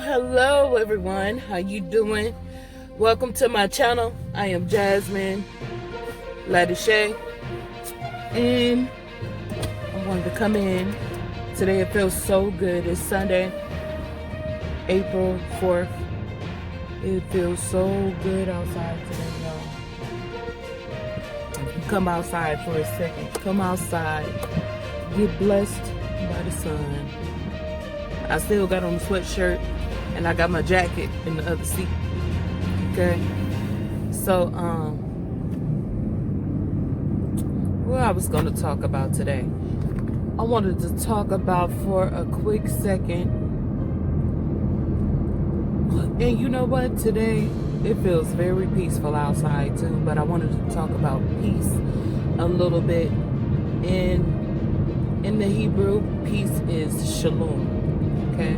Hello everyone, how you doing? Welcome to my channel. I am JasmineLatishea, and I wanted to come in today. It feels so good. It's Sunday, April 4th. It feels so good outside today, y'all. Come outside for a second. Come outside. Get blessed by the sun. I still got on the sweatshirt and I got my jacket in the other seat. Okay. So, what I was going to talk about today. I wanted to talk about for a quick second. And you know what? Today, it feels very peaceful outside too. But I wanted to talk about peace a little bit. In the Hebrew, peace is shalom. Okay,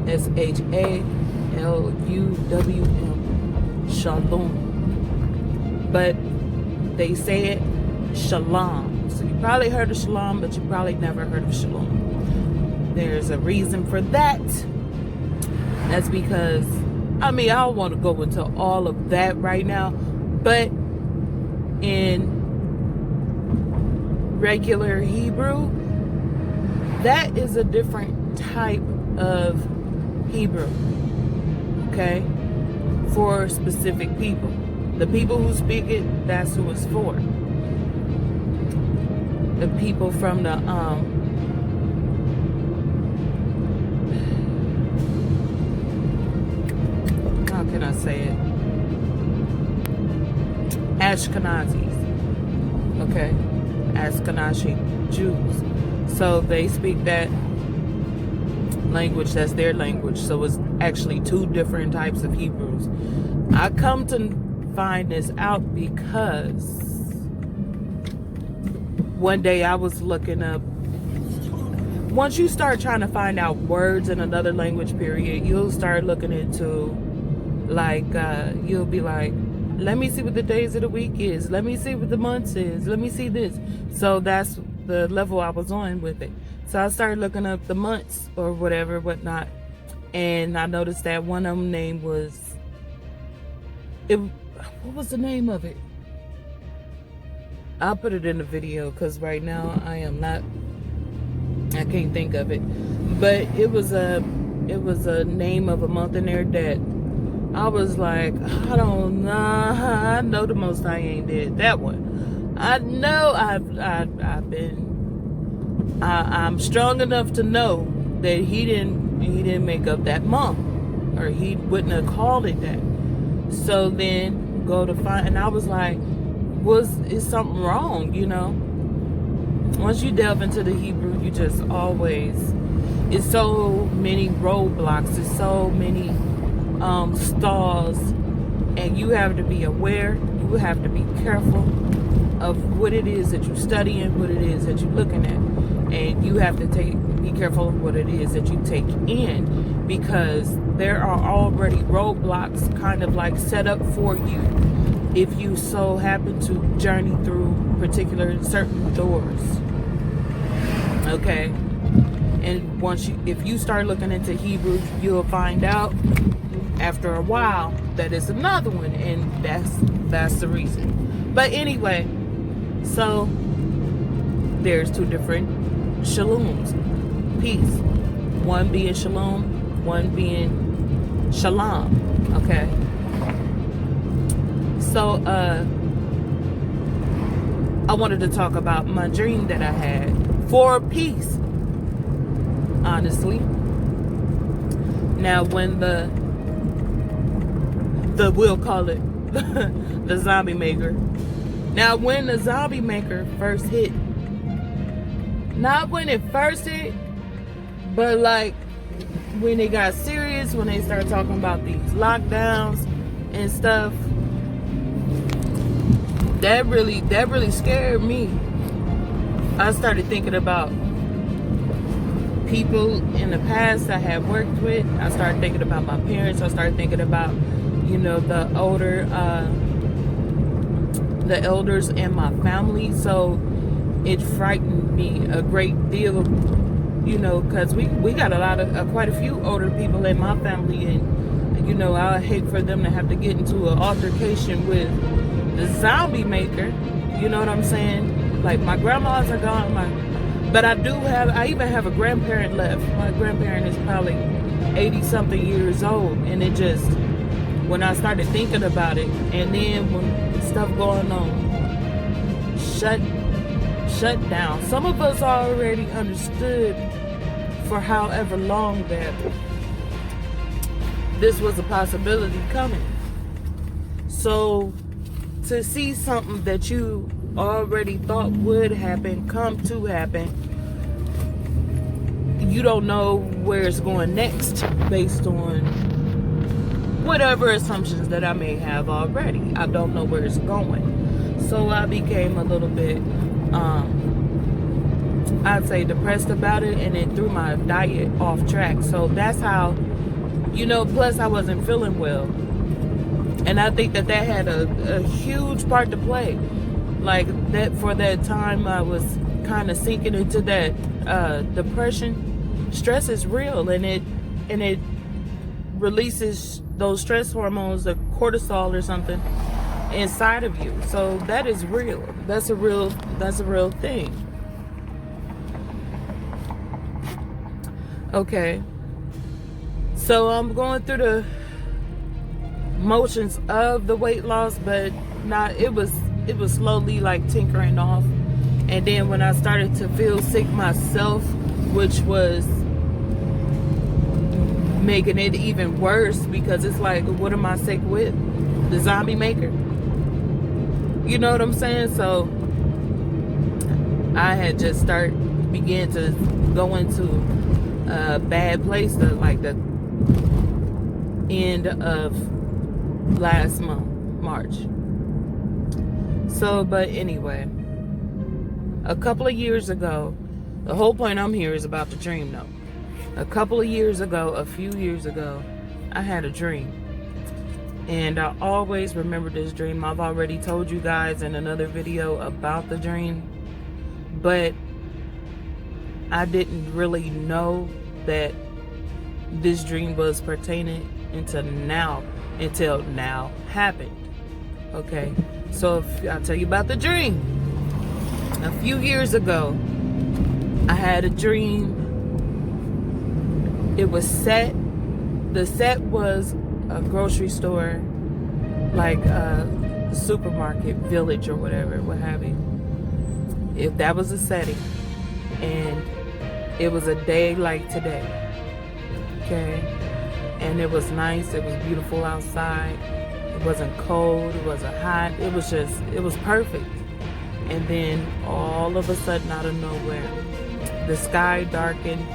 S-H-A-L-U-W-M, shalom. But they say it shalom. So you probably heard of shalom, but you probably never heard of shalom. There's a reason for that. That's because, I don't want to go into all of that right now, but in regular Hebrew, that is a different type of Hebrew, okay, for specific people. The people who speak it, that's who it's for. The people from the how can I say it, Ashkenazis, okay, Ashkenazi Jews. So they speak that language, that's their language. So it's actually two different types of Hebrews. I come to find this out because one day I was looking up, once you start trying to find out words in another language, period, you'll start looking into, like, you'll be like, let me see what the days of the week is, let me see what the months is, let me see this. So that's the level I was on with it. So I started looking up the months or whatever, whatnot, and I noticed that one of them name was, what was the name of it? I'll put it in the video because right now I can't think of it. But it was a name of a month in there that I was like, I don't know. I know the Most High ain't did that one. I know I'm strong enough to know that he didn't make up that month, or he wouldn't have called it that. So then go to find, and I was like, is something wrong, you know? Once you delve into the Hebrew, you just always, it's so many roadblocks, it's so many stalls, and you have to be aware, you have to be careful of what it is that you're studying, what it is that you're looking at. And you have to be careful of what it is that you take in, because there are already roadblocks kind of like set up for you if you so happen to journey through particular certain doors. Okay? And if you start looking into Hebrew, you'll find out after a while that it's another one, and that's the reason. But anyway, so there's two different shaloms, peace. One being shalom, one being shalom. Okay. So I wanted to talk about my dream that I had for peace. Honestly. Now when we'll call it the zombie maker. Now when the zombie maker first hit, not when it first hit, but like when it got serious, when they started talking about these lockdowns and stuff, that really scared me. I started thinking about people in the past I had worked with. I started thinking about my parents. I started thinking about, the elders in my family. So it frightened me a great deal you know, because we got a lot of quite a few older people in my family, and you know, I hate for them to have to get into an altercation with the zombie maker. You know what I'm saying? Like, my grandmas are gone, but I even have a grandparent left. My grandparent is probably 80 something years old, and it just, when I started thinking about it, and then when stuff going on, shut down. Some of us already understood for however long that this was a possibility coming. So to see something that you already thought would happen come to happen, you don't know where it's going next based on whatever assumptions that I may have already. I don't know where it's going. So I became a little bit I'd say depressed about it, and it threw my diet off track. So that's how, you know, plus I wasn't feeling well. And I think that had a huge part to play. Like, that for that time I was kind of sinking into that depression. Stress is real, and it releases those stress hormones, the cortisol or something, inside of you. So that is real. That's a real thing. Okay. So I'm going through the motions of the weight loss, but it was slowly like tinkering off. And then when I started to feel sick myself, which was making it even worse, because it's like, what am I sick with? The zombie maker? You know what I'm saying? So I had just began to go into a bad place, like the end of last month, March. So, but anyway, a couple of years ago, the whole point I'm here is about the dream though. A few years ago, I had a dream. And I always remember this dream. I've already told you guys in another video about the dream, but I didn't really know that this dream was pertaining until now happened. Okay, so if I'll tell you about the dream. A few years ago, I had a dream. It was set. The set was a grocery store, like a supermarket, village or whatever, what have you. If that was a setting, and it was a day like today, okay, and it was nice, it was beautiful outside, it wasn't cold, it wasn't hot, it was perfect. And then all of a sudden, out of nowhere, the sky darkened,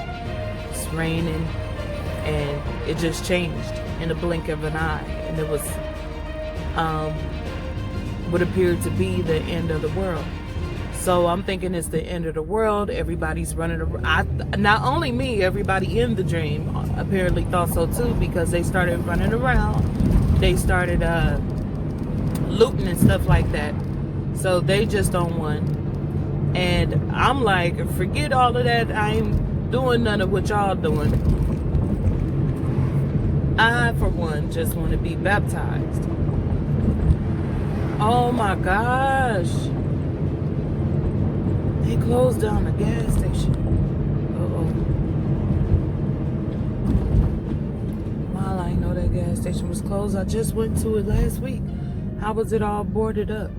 it's raining, and it just changed in a blink of an eye, and it was what appeared to be the end of the world. So I'm thinking it's the end of the world. Everybody's running around. Not only me, everybody in the dream apparently thought so too, because they started running around. They started looting and stuff like that. So they just on one. And I'm like, forget all of that. I ain't doing none of what y'all doing. I, for one, just want to be baptized. Oh my gosh. They closed down the gas station. While I know that gas station was closed, I just went to it last week. How was it all boarded up?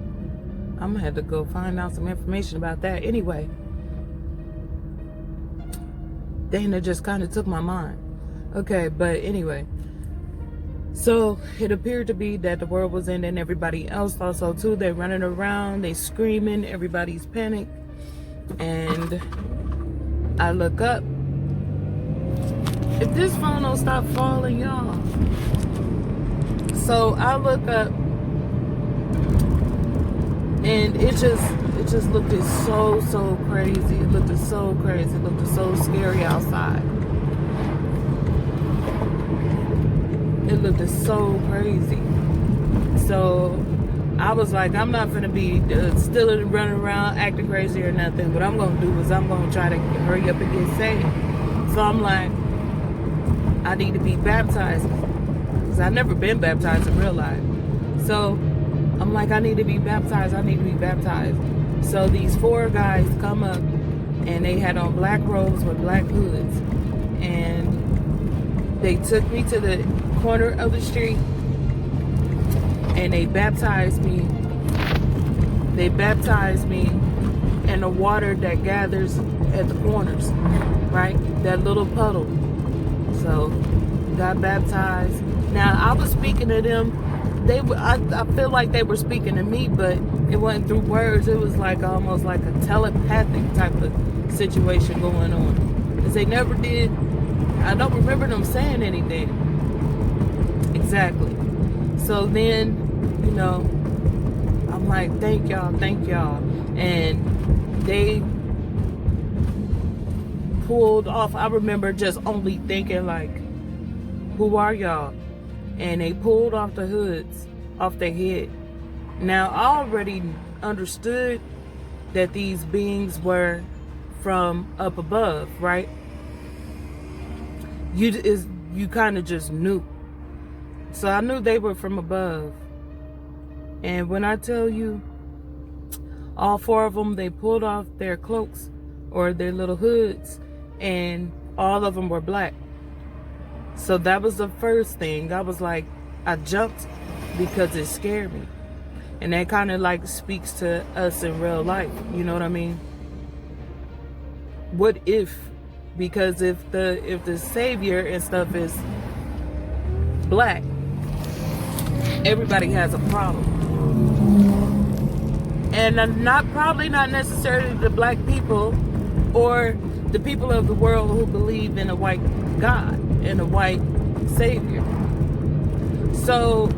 I'm gonna have to go find out some information about that. Anyway, Dana just kind of took my mind. Okay, but anyway. So it appeared to be that the world was ending. Everybody else thought so too. They're running around, they screaming, everybody's panicked. And I look up. If this phone don't stop falling, y'all. So I look up, and it just looked so crazy. It looked so crazy. It looked so scary outside. It looked so crazy. So I was like, I'm not gonna be still running around acting crazy or nothing. What I'm gonna do is I'm gonna try to hurry up and get saved. So I'm like, I need to be baptized, because I've never been baptized in real life. So I'm like, I need to be baptized. I need to be baptized. So these 4 guys come up, and they had on black robes with black hoods, and they took me to the corner of the street, and they baptized me. They baptized me in the water that gathers at the corners, right? That little puddle. So got baptized. Now I was speaking to them. I feel like they were speaking to me, but it wasn't through words. It was like almost like a telepathic type of situation going on, because they never did. I don't remember them saying anything exactly. So then, you know, I'm like, thank y'all, and they pulled off. I remember just only thinking like, who are y'all? And they pulled off the hoods off their head. Now, I already understood that these beings were from up above, right? You kind of just knew. So I knew they were from above. And when I tell you, all 4 of them, they pulled off their cloaks or their little hoods, and all of them were black. So that was the first thing. I was like, I jumped because it scared me. And that kind of like speaks to us in real life. You know what I mean? What if? Because if the savior and stuff is black, everybody has a problem. And probably not necessarily the black people or the people of the world who believe in a white God and a white savior. So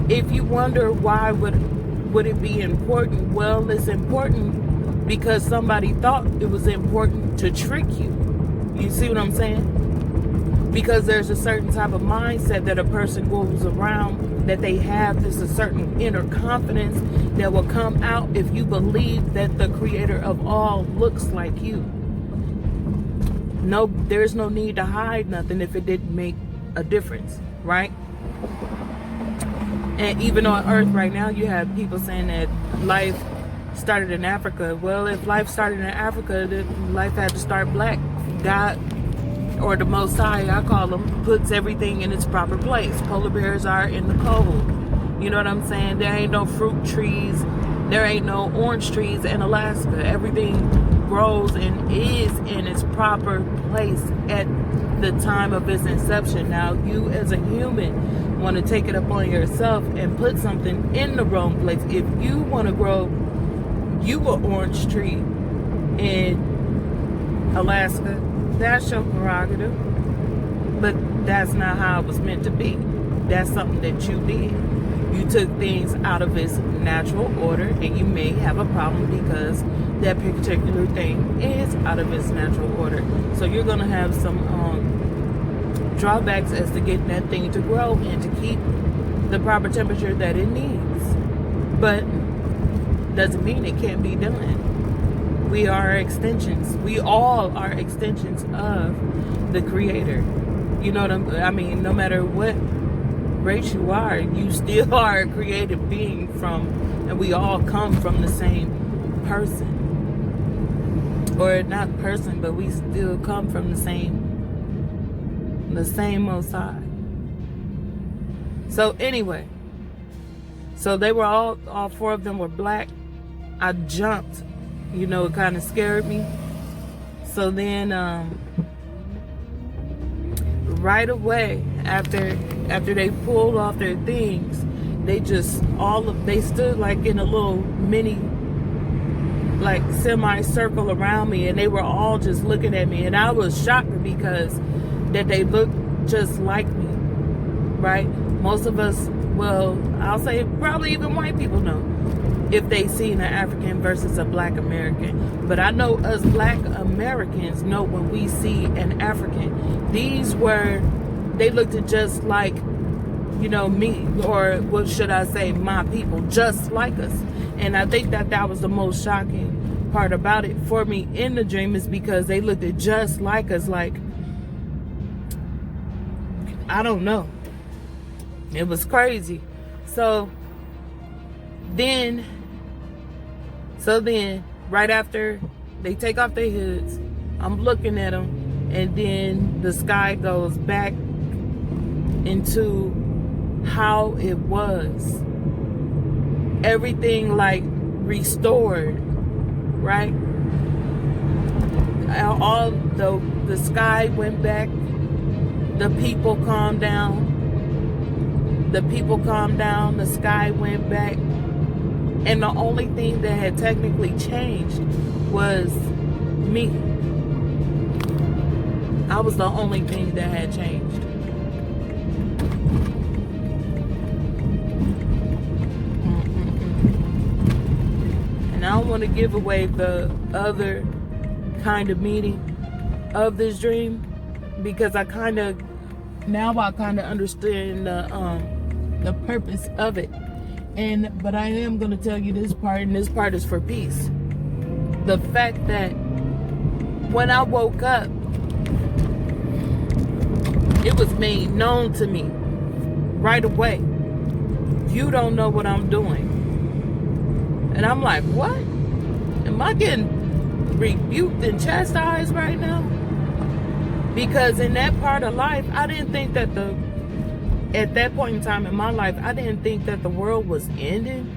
if you wonder why would it be important, well, it's important because somebody thought it was important to trick you. You see what I'm saying? Because there's a certain type of mindset that a person goes around, that they have. There's a certain inner confidence that will come out if you believe that the creator of all looks like you. No, there's no need to hide nothing if it didn't make a difference, right? And even on earth right now, you have people saying that life started in Africa. Well, if life started in Africa, then life had to start black. God, or the Most High, I call them, puts everything in its proper place. Polar bears are in the cold. You know what I'm saying? There ain't no fruit trees. There ain't no orange trees in Alaska. Everything grows and is in its proper place at the time of its inception. Now, you as a human want to take it upon yourself and put something in the wrong place. If you want to grow you an orange tree in Alaska, that's your prerogative. But that's not how it was meant to be. That's something that you did. You took things out of its natural order, and you may have a problem because that particular thing is out of its natural order. So you're going to have some drawbacks as to getting that thing to grow and to keep the proper temperature that it needs. But doesn't mean it can't be done. We are extensions. We all are extensions of the Creator. You know what I mean? No matter what race you are, you still are a creative being and we all come from the same person. Or not person, but we still come from the same Most High. So anyway, so they were all 4 of them were black. I jumped, you know, it kind of scared me. So then, right away after they pulled off their things, they stood like in a little mini, like semi-circle around me, and they were all just looking at me, and I was shocked because that they looked just like me, right? Most of us, well, I'll say probably even white people know if they see an African versus a black American. But I know us black Americans know when we see an African. They looked just like you know, me, or what should I say, my people, just like us. And I think that that was the most shocking part about it for me in the dream, is because they looked at just like us, like, I don't know. It was crazy. So then, right after they take off their hoods, I'm looking at them, and then the sky goes back into how it was. Everything like restored, right? All the sky went back. The people calmed down. The sky went back. And the only thing that had technically changed was me. I was the only thing that had changed. And I don't want to give away the other kind of meaning of this dream, because I kind of understand the purpose of it. But I am going to tell you this part, and this part is for peace. The fact that when I woke up, it was made known to me right away. You don't know what I'm doing. And I'm like, what? Am I getting rebuked and chastised right now? Because in that part of life, I didn't think that at that point in time in my life, I didn't think that the world was ending.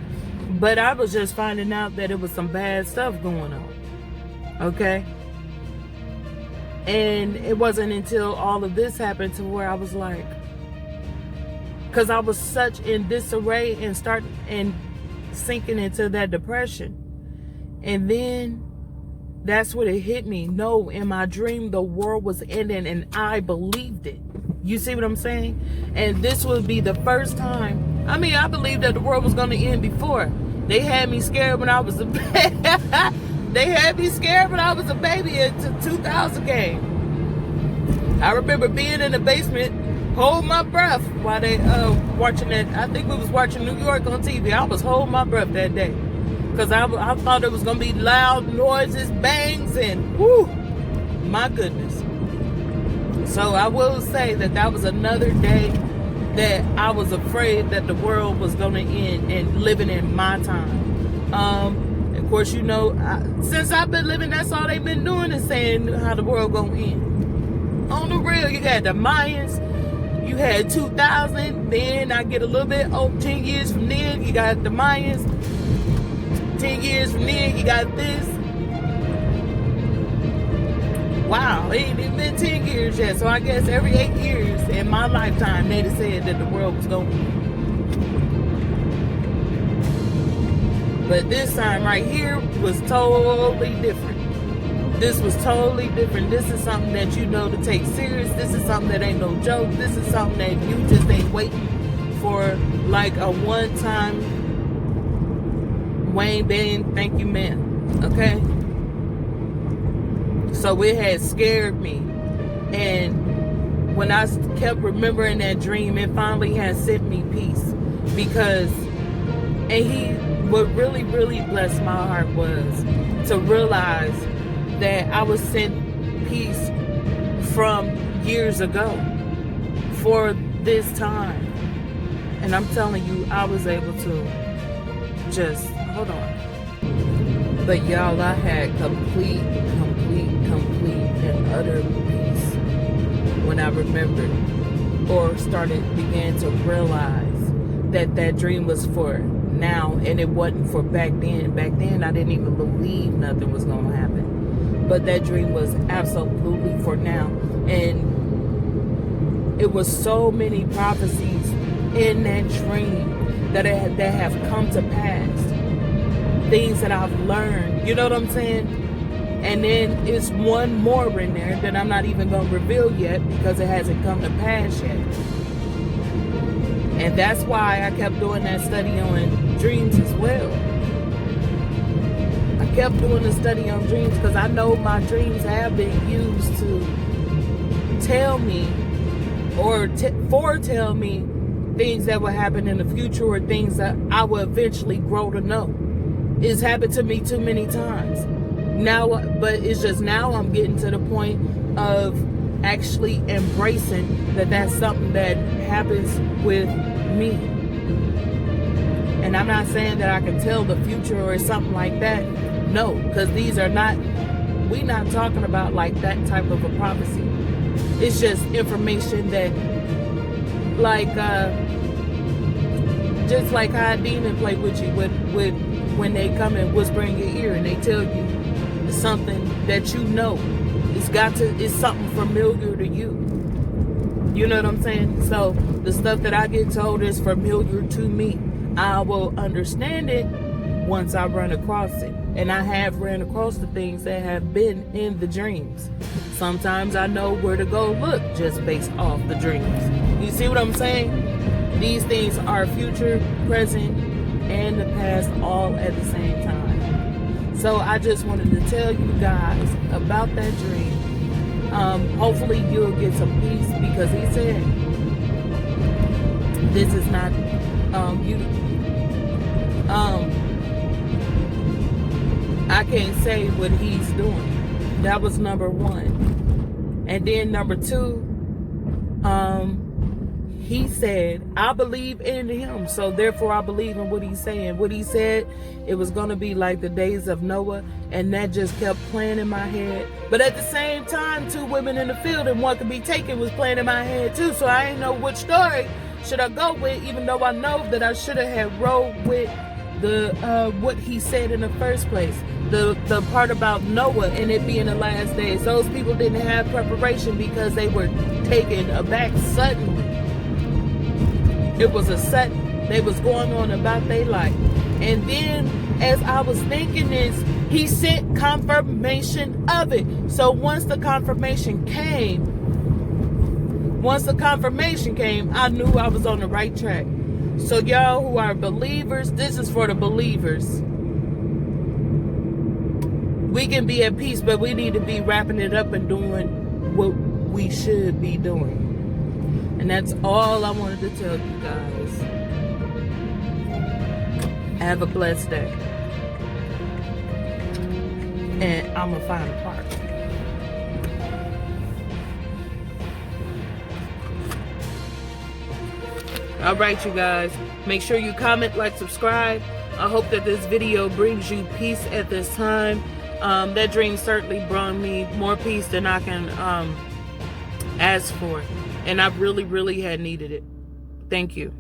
But I was just finding out that it was some bad stuff going on. Okay? And it wasn't until all of this happened to where I was like, because I was such in disarray and sinking into that depression. And then that's when it hit me. No, in my dream, the world was ending, and I believed it. You see what I'm saying? And this would be the first time. I mean, I believed that the world was going to end before. They had me scared when I was a baby. They had me scared when I was a baby until 2000 came. I remember being in the basement, holding my breath while they watching that. I think we was watching New York on TV. I was holding my breath that day. Because I thought it was going to be loud noises, bangs, and whoo, my goodness. So I will say that was another day that I was afraid that the world was going to end and living in my time. Of course, you know, since I've been living, that's all they've been doing is saying how the world going to end. On the real, you had the Mayans, you had 2000, then I get a little bit, 10 years from then, you got the Mayans. 10 years from then, you got this. Wow, it ain't even been 10 years yet. So I guess every 8 years in my lifetime, they'd have said that the world was going to end. But this time right here was totally different. This was totally different. This is something that you know to take serious. This is something that ain't no joke. This is something that you just ain't waiting for like a one-time Wayne Bane, thank you, man. Okay? So it had scared me. And when I kept remembering that dream, it finally had sent me peace. Because, what really, really blessed my heart was to realize that I was sent peace from years ago for this time. And I'm telling you, I was able to just, hold on. But y'all, I had complete and utter peace when I remembered or began to realize that dream was for now and it wasn't for back then. Back then, I didn't even believe nothing was going to happen. But that dream was absolutely for now. And it was so many prophecies in that dream that have come to pass. Things that I've learned, you know what I'm saying? And then it's one more in there that I'm not even going to reveal yet because it hasn't come to pass yet. And that's why I kept doing that study on dreams as well. I kept doing the study on dreams because I know my dreams have been used to tell me or foretell me things that will happen in the future or things that I will eventually grow to know. It's happened to me too many times. Now, but it's just now I'm getting to the point of actually embracing that that's something that happens with me. And I'm not saying that I can tell the future or something like that. No, because these are not, we're not talking about like that type of a prophecy. It's just information that, like, just like how a demon play with you with when they come and whisper in your ear and they tell you something that you know. It's something familiar to you. You know what I'm saying? So the stuff that I get told is familiar to me. I will understand it once I run across it. And I have ran across the things that have been in the dreams. Sometimes I know where to go look just based off the dreams. You see what I'm saying? These things are future, present, and the past all at the same time. So I just wanted to tell you guys about that dream. Hopefully you'll get some peace, because he said this is not I can't say what he's doing. That was number one. And then number two, he said, I believe in him, so therefore I believe in what he's saying. What he said, it was going to be like the days of Noah, and that just kept playing in my head. But at the same time, 2 women in the field and one could be taken was playing in my head too, so I didn't know which story should I go with, even though I know that I should have had rolled with the what he said in the first place. The part about Noah and it being the last days. Those people didn't have preparation because they were taken aback suddenly. It was a sudden. They was going on about their life. And then as I was thinking this, he sent confirmation of it. So once the confirmation came, I knew I was on the right track. So y'all who are believers, this is for the believers. We can be at peace, but we need to be wrapping it up and doing what we should be doing. And that's all I wanted to tell you guys. Have a blessed day. And I'm going to find a park. All right, you guys. Make sure you comment, like, subscribe. I hope that this video brings you peace at this time. That dream certainly brought me more peace than I can ask for. And I really, really had needed it. Thank you.